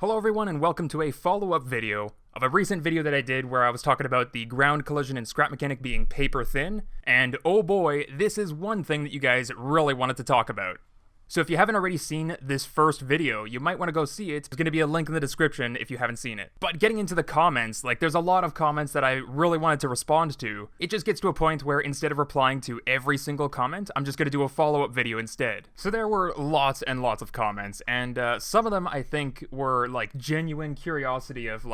Hello everyone and welcome to a follow-up video of a recent video that I did where I was talking about the ground collision and scrap mechanic being paper thin, and oh boy, this is one thing that you guys really wanted to talk about. So if you haven't already seen this first video, you might want to go see it. There's going to be a link in the description if you haven't seen it. But getting into the comments, there's a lot of comments that I really wanted to respond to. It just gets to a point where instead of replying to every single comment, I'm just going to do a follow-up video instead. So there were lots and lots of comments, and some of them I think were genuine curiosity of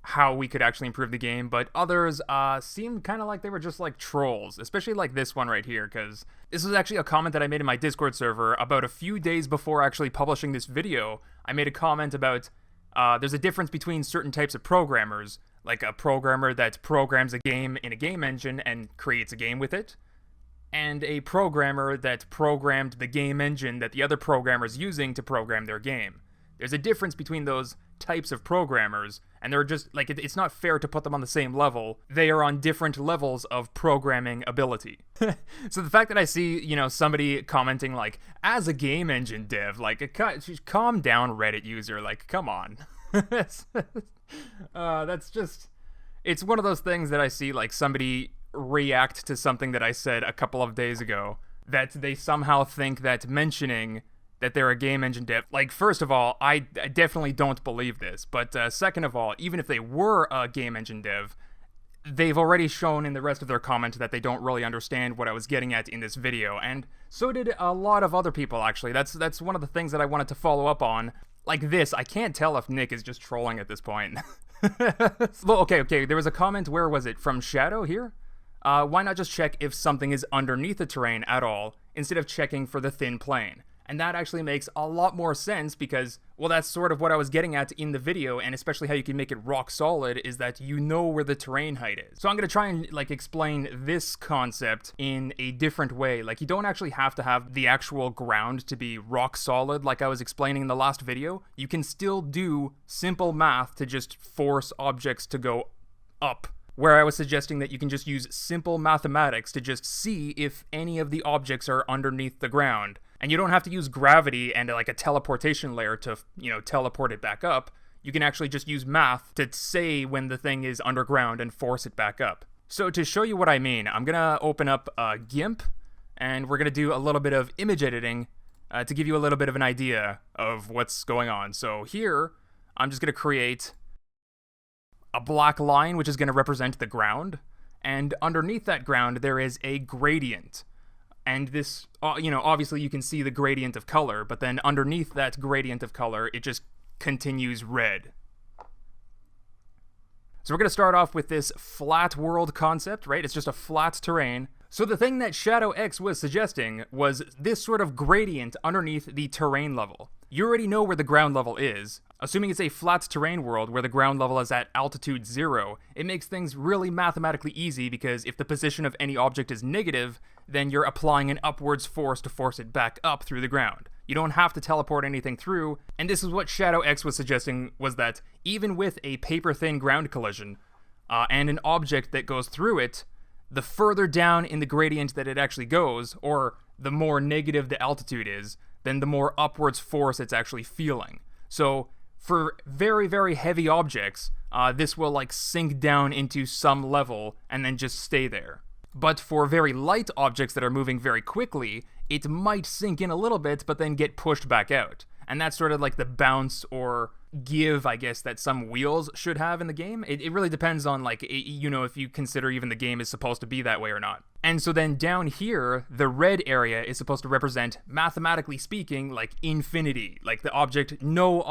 how we could actually improve the game, but others seemed kind of like they were just trolls, especially this one right here, because this was actually a comment that I made in my Discord server about a few days before actually publishing this video. I made a comment about there's a difference between certain types of programmers, like a programmer that programs a game in a game engine and creates a game with it, and a programmer that programmed the game engine that the other programmer's using to program their game. There's a difference between those types of programmers, and they're just, it's not fair to put them on the same level. They are on different levels of programming ability. So the fact that I see, somebody commenting, as a game engine dev, calm down, Reddit user, come on. That's just, it's one of those things that I see, somebody react to something that I said a couple of days ago, that they somehow think that mentioning that they're a game engine dev. First of all, I definitely don't believe this, but second of all, even if they were a game engine dev, they've already shown in the rest of their comment that they don't really understand what I was getting at in this video, and so did a lot of other people, actually. That's one of the things that I wanted to follow up on. This, I can't tell if Nick is just trolling at this point. Well, okay, there was a comment, where was it, from Shadow here? Why not just check if something is underneath the terrain at all, instead of checking for the thin plane? And that actually makes a lot more sense because, well, that's sort of what I was getting at in the video, and especially how you can make it rock solid is that you know where the terrain height is. So I'm going to try and explain this concept in a different way. You don't actually have to have the actual ground to be rock solid like I was explaining in the last video. You can still do simple math to just force objects to go up, where I was suggesting that you can just use simple mathematics to just see if any of the objects are underneath the ground. And you don't have to use gravity and a teleportation layer to, teleport it back up. You can actually just use math to say when the thing is underground and force it back up. So to show you what I mean, I'm going to open up GIMP, and we're going to do a little bit of image editing to give you a little bit of an idea of what's going on. So here, I'm just going to create a black line, which is going to represent the ground. And underneath that ground, there is a gradient. And this, obviously you can see the gradient of color, but then underneath that gradient of color, it just continues red. So we're going to start off with this flat world concept, right? It's just a flat terrain. So the thing that Shadow X was suggesting was this sort of gradient underneath the terrain level. You already know where the ground level is. Assuming it's a flat terrain world where the ground level is at altitude 0, it makes things really mathematically easy because if the position of any object is negative, then you're applying an upwards force to force it back up through the ground. You don't have to teleport anything through, and this is what Shadow X was suggesting, was that even with a paper-thin ground collision and an object that goes through it, the further down in the gradient that it actually goes, or the more negative the altitude is, then the more upwards force it's actually feeling. So for very, very heavy objects, this will sink down into some level and then just stay there. But for very light objects that are moving very quickly, it might sink in a little bit but then get pushed back out. And that's sort of the bounce or give, I guess, that some wheels should have in the game. It really depends on, if you consider even the game is supposed to be that way or not. And so then down here, the red area is supposed to represent, mathematically speaking, infinity. The object, no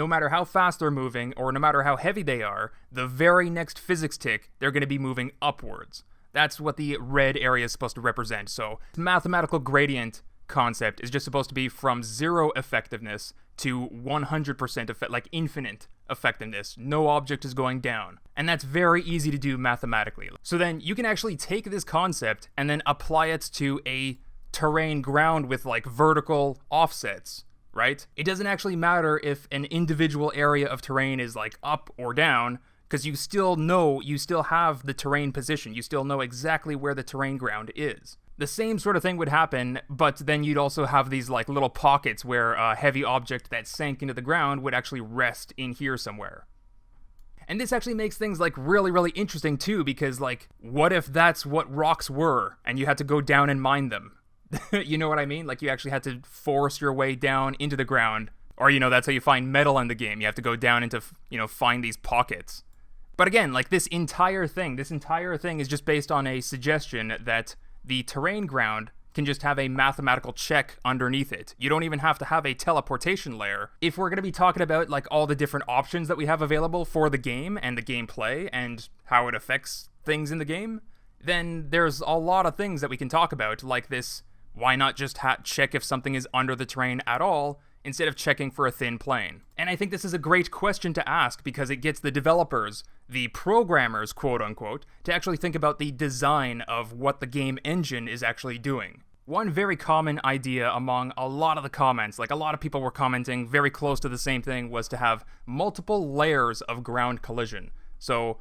matter how fast they're moving or no matter how heavy they are, the very next physics tick, they're going to be moving upwards. That's what the red area is supposed to represent. So mathematical gradient concept is just supposed to be from 0 effectiveness to 100% infinite effectiveness. No object is going down. And that's very easy to do mathematically. So then you can actually take this concept and then apply it to a terrain ground with vertical offsets, right? It doesn't actually matter if an individual area of terrain is up or down, because you still have the terrain position. You still know exactly where the terrain ground is. the same sort of thing would happen, but then you'd also have these like little pockets where a heavy object that sank into the ground would actually rest in here somewhere. And this actually makes things like really, really interesting too, because like, what if that's what rocks were and you had to go down and mine them? You know what I mean? Like you actually had to force your way down into the ground, or that's how you find metal in the game. You have to go down into, find these pockets. But again, like this entire thing is just based on a suggestion that the terrain ground can just have a mathematical check underneath it. You don't even have to have a teleportation layer. If we're going to be talking about like all the different options that we have available for the game and the gameplay and how it affects things in the game, then there's a lot of things that we can talk about, like this, why not just check if something is under the terrain at all, instead of checking for a thin plane? And I think this is a great question to ask because it gets the developers, the programmers, quote unquote, to actually think about the design of what the game engine is actually doing. One very common idea among a lot of the comments, like a lot of people were commenting very close to the same thing, was to have multiple layers of ground collision. So,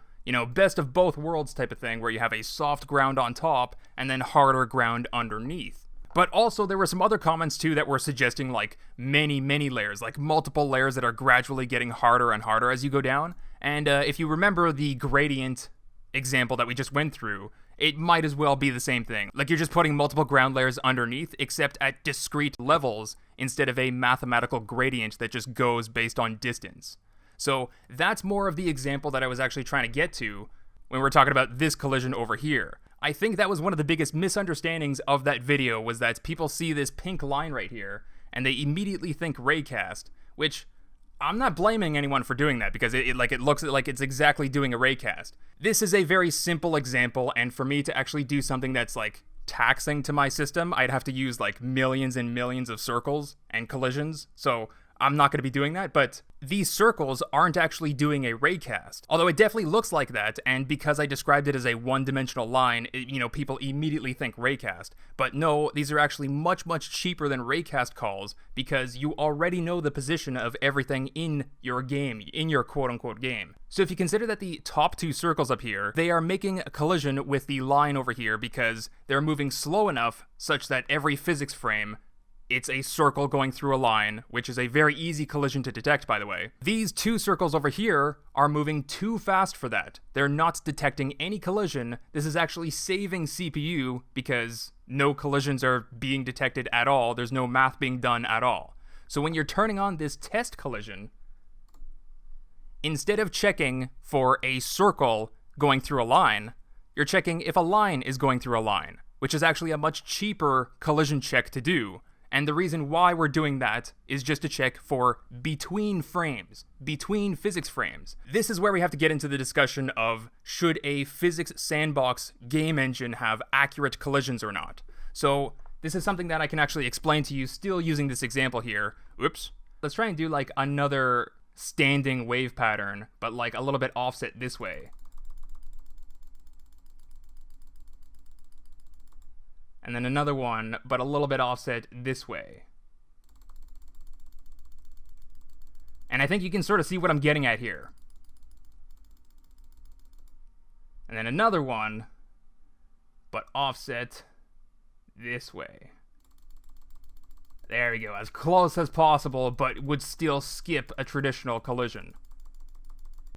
best of both worlds type of thing, where you have a soft ground on top and then harder ground underneath. But also there were some other comments too that were suggesting like many, many layers, like multiple layers that are gradually getting harder and harder as you go down. And if you remember the gradient example that we just went through, it might as well be the same thing. Like you're just putting multiple ground layers underneath, except at discrete levels instead of a mathematical gradient that just goes based on distance. So that's more of the example that I was actually trying to get to when we're talking about this collision over here. I think that was one of the biggest misunderstandings of that video, was that people see this pink line right here and they immediately think raycast, which I'm not blaming anyone for doing that because it looks like it's exactly doing a raycast. This is a very simple example, and for me to actually do something that's like taxing to my system, I'd have to use like millions and millions of circles and collisions. So I'm not going to be doing that, but these circles aren't actually doing a raycast. Although it definitely looks like that, and because I described it as a one-dimensional line, people immediately think raycast. But no, these are actually much, much cheaper than raycast calls, because you already know the position of everything in your game, in your quote-unquote game. So if you consider that the top two circles up here, they are making a collision with the line over here because they're moving slow enough such that every physics frame, it's a circle going through a line, which is a very easy collision to detect, by the way. These two circles over here are moving too fast for that. They're not detecting any collision. This is actually saving CPU because no collisions are being detected at all. There's no math being done at all. So when you're turning on this test collision, instead of checking for a circle going through a line, you're checking if a line is going through a line, which is actually a much cheaper collision check to do. And the reason why we're doing that is just to check for between frames, between physics frames. This is where we have to get into the discussion of should a physics sandbox game engine have accurate collisions or not. So this is something that I can actually explain to you still using this example here. Oops. Let's try and do like another standing wave pattern, but like a little bit offset this way. And then another one, but a little bit offset this way. And I think you can sort of see what I'm getting at here. And then another one, but offset this way. There we go, as close as possible, but would still skip a traditional collision.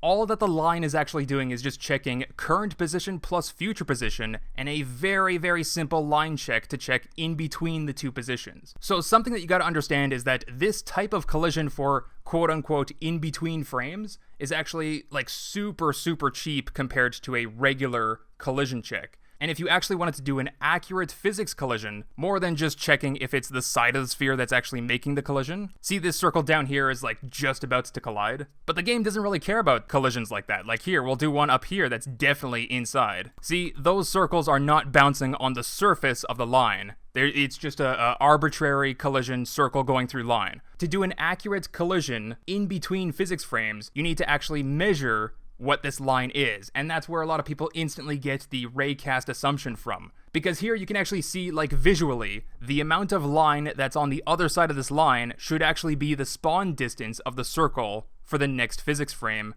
All that the line is actually doing is just checking current position plus future position, and a very, very simple line check to check in between the two positions. So something that you gotta understand is that this type of collision for quote-unquote in-between frames is actually like super, super cheap compared to a regular collision check. And if you actually wanted to do an accurate physics collision, more than just checking if it's the side of the sphere that's actually making the collision, see this circle down here is like just about to collide? But the game doesn't really care about collisions like that. Like here, we'll do one up here that's definitely inside. See, those circles are not bouncing on the surface of the line. It's just a arbitrary collision circle going through line. To do an accurate collision in between physics frames, you need to actually measure what this line is, and that's where a lot of people instantly get the raycast assumption from. Because here you can actually see, like visually, the amount of line that's on the other side of this line should actually be the spawn distance of the circle for the next physics frame,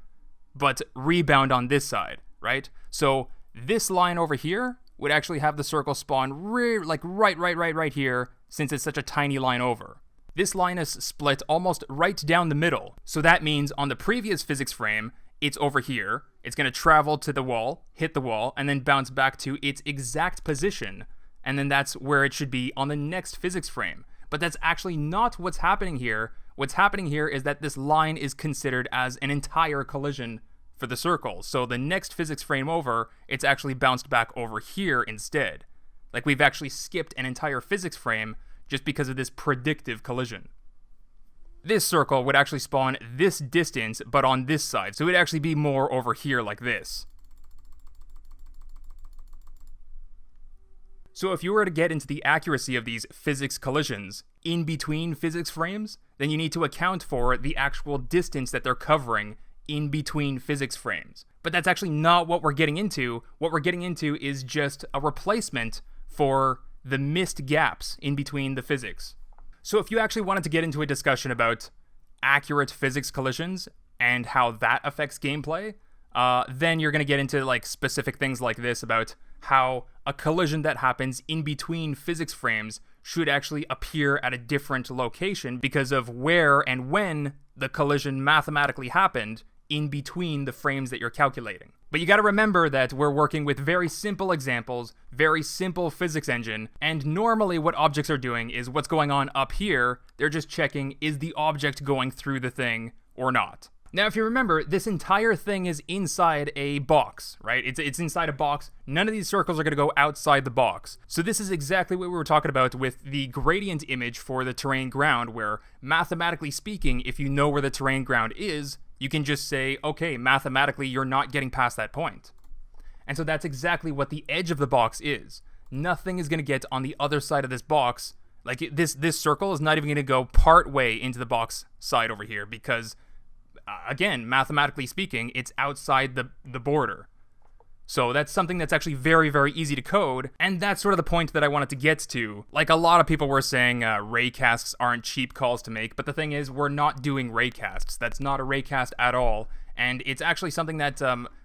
but rebound on this side, right? So this line over here would actually have the circle spawn right here, since it's such a tiny line over. This line is split almost right down the middle, so that means on the previous physics frame, it's over here, it's going to travel to the wall, hit the wall, and then bounce back to its exact position, and then that's where it should be on the next physics frame. But that's actually not what's happening here. What's happening here is that this line is considered as an entire collision for the circle. So the next physics frame over, it's actually bounced back over here instead. Like we've actually skipped an entire physics frame just because of this predictive collision. This circle would actually spawn this distance, but on this side. So it would actually be more over here like this. So if you were to get into the accuracy of these physics collisions in between physics frames, then you need to account for the actual distance that they're covering in between physics frames. But that's actually not what we're getting into. What we're getting into is just a replacement for the missed gaps in between the physics. So if you actually wanted to get into a discussion about accurate physics collisions and how that affects gameplay, then you're going to get into like specific things like this about how a collision that happens in between physics frames should actually appear at a different location because of where and when the collision mathematically happened in between the frames that you're calculating. But you gotta remember that we're working with very simple examples, very simple physics engine, and normally what objects are doing is what's going on up here, they're just checking is the object going through the thing or not. Now, if you remember, this entire thing is inside a box, right? It's inside a box. None of these circles are going to go outside the box. So this is exactly what we were talking about with the gradient image for the terrain ground, where mathematically speaking, if you know where the terrain ground is, you can just say, okay, mathematically, you're not getting past that point. And so that's exactly what the edge of the box is. Nothing is going to get on the other side of this box. Like this circle is not even going to go part way into the box side over here because again, mathematically speaking, it's outside the border. So that's something that's actually very, very easy to code, and that's sort of the point that I wanted to get to. Like, a lot of people were saying raycasts aren't cheap calls to make, but the thing is, we're not doing raycasts. That's not a raycast at all, and it's actually something that,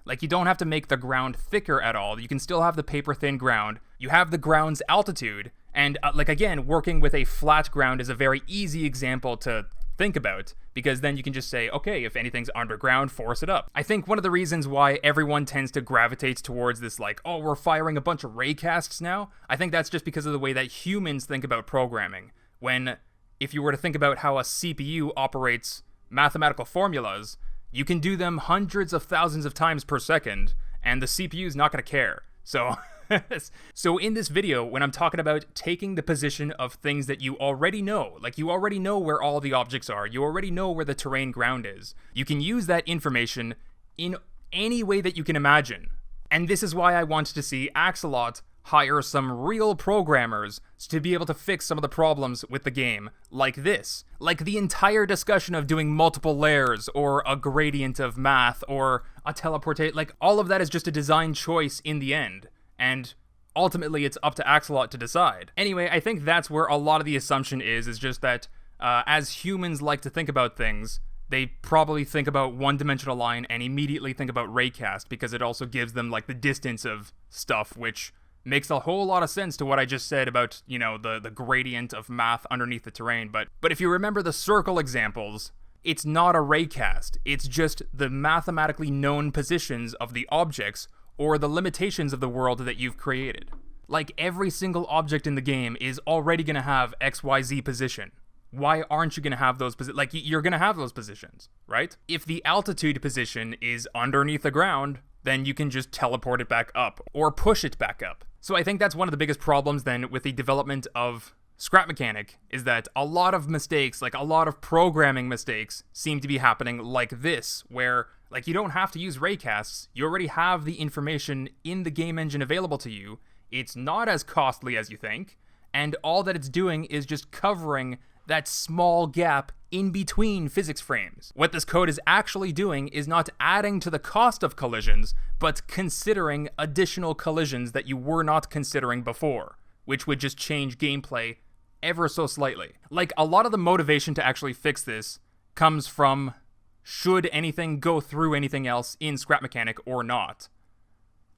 like, you don't have to make the ground thicker at all. You can still have the paper-thin ground. You have the ground's altitude, and, like, again, working with a flat ground is a very easy example to think about, because then you can just say, okay, if anything's underground, force it up. I think one of the reasons why everyone tends to gravitate towards this, like, oh, we're firing a bunch of raycasts now, I think that's just because of the way that humans think about programming. When, if you were to think about how a CPU operates mathematical formulas, you can do them hundreds of thousands of times per second, and the CPU is not going to care. So in this video, when I'm talking about taking the position of things that you already know, like you already know where all the objects are, you already know where the terrain ground is, you can use that information in any way that you can imagine. And this is why I want to see Axolot hire some real programmers to be able to fix some of the problems with the game, like this. Like the entire discussion of doing multiple layers, or a gradient of math, or a teleportate, like all of that is just a design choice in the end. And ultimately, it's up to Axolot to decide. Anyway, I think that's where a lot of the assumption is just that as humans like to think about things, they probably think about one-dimensional line and immediately think about raycast, because it also gives them, like, the distance of stuff, which makes a whole lot of sense to what I just said about, you know, the gradient of math underneath the terrain. But if you remember the circle examples, it's not a raycast. It's just the mathematically known positions of the objects or the limitations of the world that you've created. Like, every single object in the game is already going to have XYZ position. Why aren't you going to have those positions? Like, you're going to have those positions, right? If the altitude position is underneath the ground, then you can just teleport it back up, or push it back up. So I think that's one of the biggest problems then with the development of Scrap Mechanic, is that a lot of mistakes, like a lot of programming mistakes, seem to be happening like this, where, like, you don't have to use raycasts, you already have the information in the game engine available to you, it's not as costly as you think, and all that it's doing is just covering that small gap in between physics frames. What this code is actually doing is not adding to the cost of collisions, but considering additional collisions that you were not considering before, which would just change gameplay ever so slightly. Like, a lot of the motivation to actually fix this comes from, should anything go through anything else in Scrap Mechanic or not?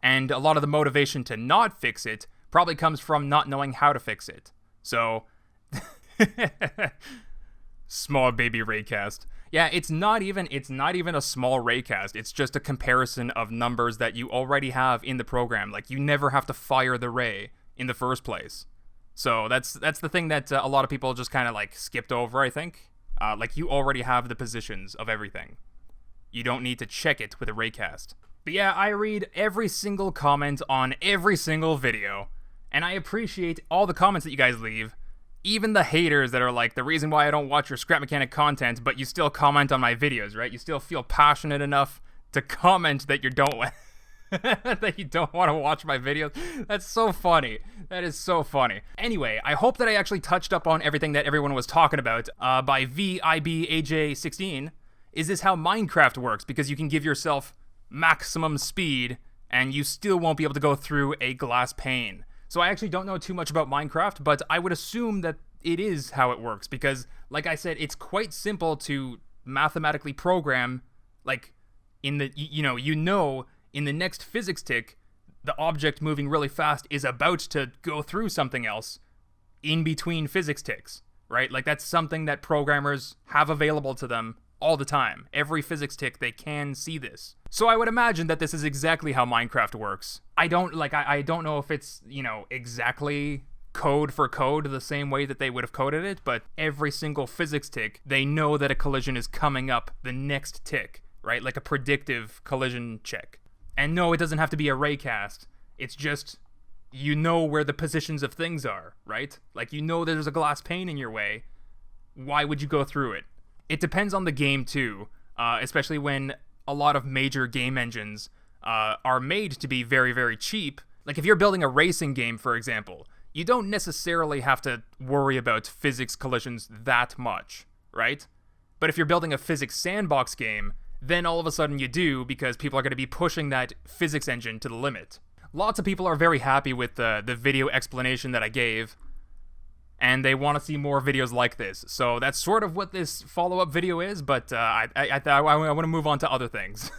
And a lot of the motivation to not fix it probably comes from not knowing how to fix it. So, small baby raycast. Yeah, it's not even a small raycast. It's just a comparison of numbers that you already have in the program. Like, you never have to fire the ray in the first place. So that's the thing that a lot of people just kind of like skipped over, I think. Like, you already have the positions of everything. You don't need to check it with a raycast. But yeah, I read every single comment on every single video, and I appreciate all the comments that you guys leave. Even the haters that are like, the reason why I don't watch your scrap mechanic content, but you still comment on my videos, right? You still feel passionate enough to comment that you don't that you don't want to watch my videos. That's so funny. That is so funny. Anyway, I hope that I actually touched up on everything that everyone was talking about. By VIBAJ16, is this how Minecraft works? Because you can give yourself maximum speed and you still won't be able to go through a glass pane. So I actually don't know too much about Minecraft, but I would assume that it is how it works because, like I said, it's quite simple to mathematically program, like, in the, in the next physics tick, the object moving really fast is about to go through something else in between physics ticks, right? Like, that's something that programmers have available to them all the time. Every physics tick, they can see this. So I would imagine that this is exactly how Minecraft works. I don't know if it's, exactly code for code the same way that they would have coded it, but every single physics tick, they know that a collision is coming up the next tick, right? Like a predictive collision check. And no, it doesn't have to be a raycast. It's just, where the positions of things are, right? Like, there's a glass pane in your way. Why would you go through it? It depends on the game, too, especially when a lot of major game engines are made to be very, very cheap. Like, if you're building a racing game, for example, you don't necessarily have to worry about physics collisions that much, right? But if you're building a physics sandbox game, then all of a sudden you do, because people are going to be pushing that physics engine to the limit. Lots of people are very happy with the video explanation that I gave, and they want to see more videos like this. So that's sort of what this follow-up video is, but I want to move on to other things.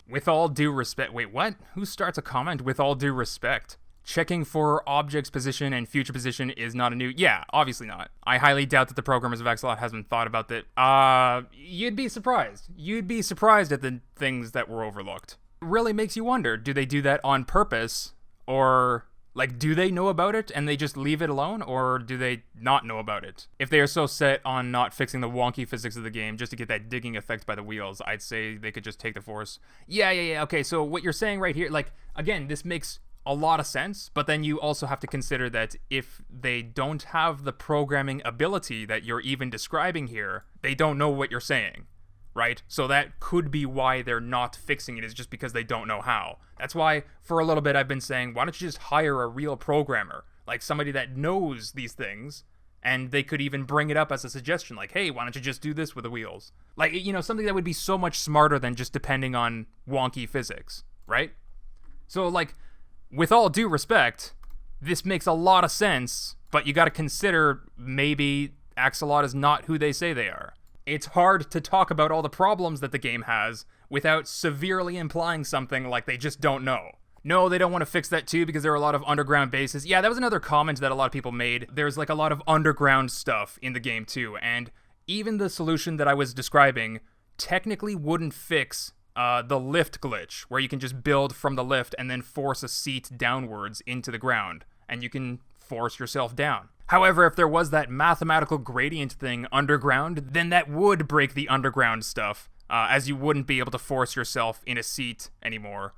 With all due respect... Wait, what? Who starts a comment? With all due respect. Checking for objects' position and future position is not a new... Yeah, obviously not. I highly doubt that the programmers of Axolot hasn't thought about that. You'd be surprised. You'd be surprised at the things that were overlooked. It really makes you wonder, do they do that on purpose? Or... like, do they know about it and they just leave it alone, or do they not know about it? If they are so set on not fixing the wonky physics of the game just to get that digging effect by the wheels, I'd say they could just take the force. Yeah, okay, so what you're saying right here, like, again, this makes a lot of sense, but then you also have to consider that if they don't have the programming ability that you're even describing here, they don't know what you're saying. Right? So that could be why they're not fixing it, is just because they don't know how. That's why, for a little bit, I've been saying, why don't you just hire a real programmer? Like, somebody that knows these things, and they could even bring it up as a suggestion, like, hey, why don't you just do this with the wheels? Like, something that would be so much smarter than just depending on wonky physics, right? So, like, with all due respect, this makes a lot of sense, but you gotta consider maybe Axolot is not who they say they are. It's hard to talk about all the problems that the game has without severely implying something like they just don't know. No, they don't want to fix that too because there are a lot of underground bases. Yeah, that was another comment that a lot of people made. There's like a lot of underground stuff in the game too, and even the solution that I was describing technically wouldn't fix the lift glitch, where you can just build from the lift and then force a seat downwards into the ground, and you can force yourself down. However, if there was that mathematical gradient thing underground, then that would break the underground stuff, as you wouldn't be able to force yourself in a seat anymore,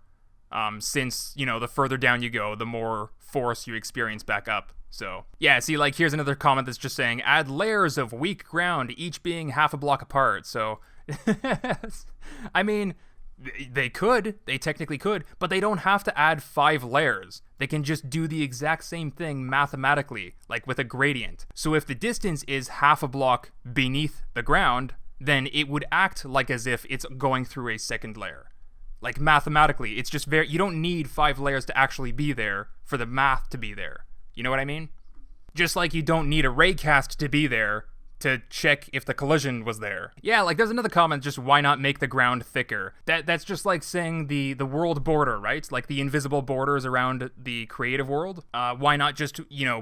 since, the further down you go, the more force you experience back up. So, yeah, see, like, here's another comment that's just saying, add layers of weak ground, each being half a block apart. So, I mean... they technically could, but they don't have to add 5 layers. They can just do the exact same thing mathematically, like with a gradient. So if the distance is half a block beneath the ground, then it would act like as if it's going through a second layer. Like, mathematically, it's just you don't need 5 layers to actually be there for the math to be there. You know what I mean? Just like you don't need a raycast to be there to check if the collision was there. Yeah, like there's another comment, just why not make the ground thicker? That's just like saying the world border, right? Like the invisible borders around the creative world. Why not just,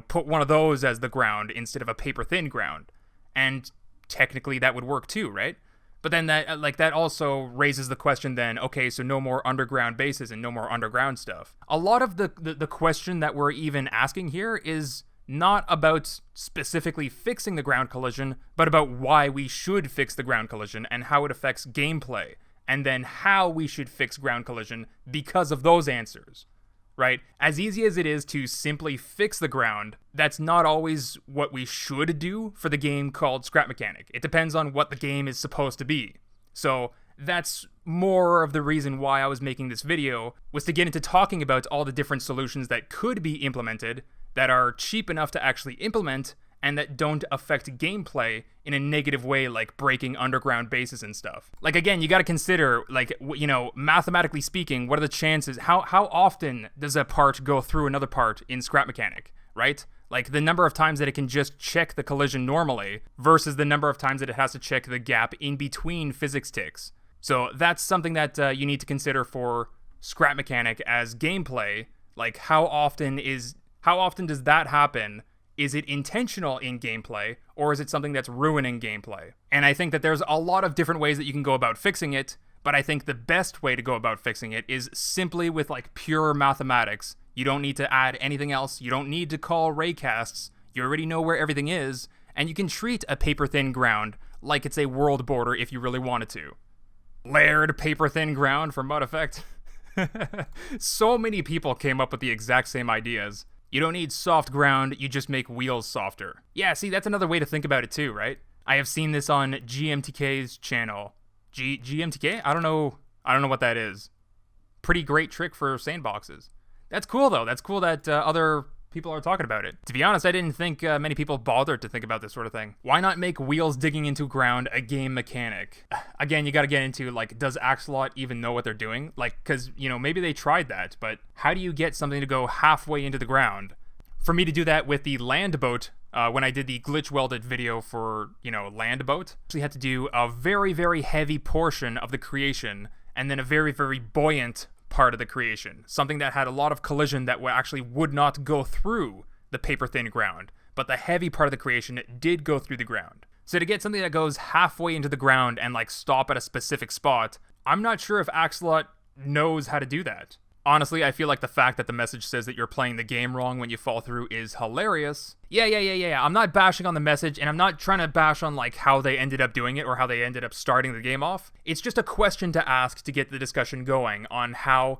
put one of those as the ground instead of a paper thin ground? And technically that would work too, right? But then that also raises the question then, okay, so no more underground bases and no more underground stuff. A lot of the question that we're even asking here is not about specifically fixing the ground collision, but about why we should fix the ground collision and how it affects gameplay, and then how we should fix ground collision because of those answers. Right? As easy as it is to simply fix the ground, that's not always what we should do for the game called Scrap Mechanic. It depends on what the game is supposed to be. So that's more of the reason why I was making this video, was to get into talking about all the different solutions that could be implemented, that are cheap enough to actually implement, and that don't affect gameplay in a negative way, like breaking underground bases and stuff. Like, again, you gotta consider, like, mathematically speaking, what are the chances, how often does a part go through another part in Scrap Mechanic, right? Like, the number of times that it can just check the collision normally versus the number of times that it has to check the gap in between physics ticks. So that's something that you need to consider for Scrap Mechanic as gameplay. Like, how often does that happen? Is it intentional in gameplay, or is it something that's ruining gameplay? And I think that there's a lot of different ways that you can go about fixing it, but I think the best way to go about fixing it is simply with like pure mathematics. You don't need to add anything else. You don't need to call raycasts. You already know where everything is, and you can treat a paper-thin ground like it's a world border if you really wanted to. Layered paper-thin ground for mud effect. So many people came up with the exact same ideas. You don't need soft ground, you just make wheels softer. Yeah, see, that's another way to think about it too, right? I have seen this on GMTK's channel. GMTK? I don't know what that is. Pretty great trick for sandboxes. That's cool though. That's cool that other people are talking about it. To be honest, I didn't think many people bothered to think about this sort of thing. Why not make wheels digging into ground a game mechanic? Again, you gotta get into, like, does Axolot even know what they're doing? Like, because, maybe they tried that, but how do you get something to go halfway into the ground? For me to do that with the land boat, when I did the glitch welded video for, land boat, I actually had to do a very, very heavy portion of the creation, and then a very, very buoyant part of the creation, something that had a lot of collision that actually would not go through the paper-thin ground, but the heavy part of the creation did go through the ground. So to get something that goes halfway into the ground and like stop at a specific spot, I'm not sure if Axolot knows how to do that. Honestly, I feel like the fact that the message says that you're playing the game wrong when you fall through is hilarious. Yeah. I'm not bashing on the message, and I'm not trying to bash on like how they ended up doing it or how they ended up starting the game off. It's just a question to ask to get the discussion going on how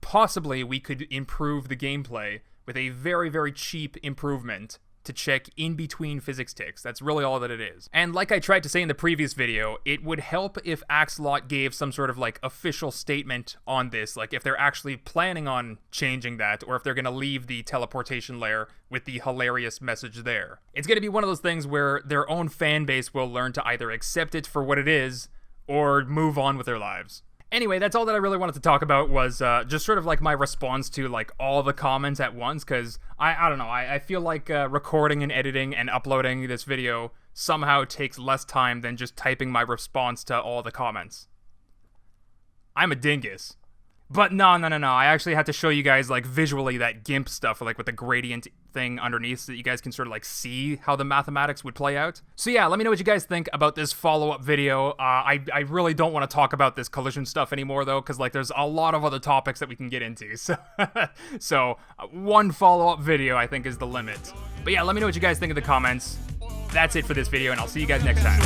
possibly we could improve the gameplay with a very, very cheap improvement to check in between physics ticks. That's really all that it is. And like I tried to say in the previous video, it would help if Axolot gave some sort of like official statement on this, like if they're actually planning on changing that, or if they're gonna leave the teleportation layer with the hilarious message there. It's gonna be one of those things where their own fan base will learn to either accept it for what it is, or move on with their lives. Anyway, that's all that I really wanted to talk about, was just sort of like my response to like all the comments at once, because I don't know, I feel like recording and editing and uploading this video somehow takes less time than just typing my response to all the comments. I'm a dingus. But no, I actually had to show you guys like visually that GIMP stuff, like with the gradient thing underneath, so that you guys can sort of like see how the mathematics would play out. So yeah, let me know what you guys think about this follow-up video. I really don't want to talk about this collision stuff anymore though, because like there's a lot of other topics that we can get into. So one follow-up video I think is the limit. But yeah, let me know what you guys think in the comments. That's it for this video, and I'll see you guys next time.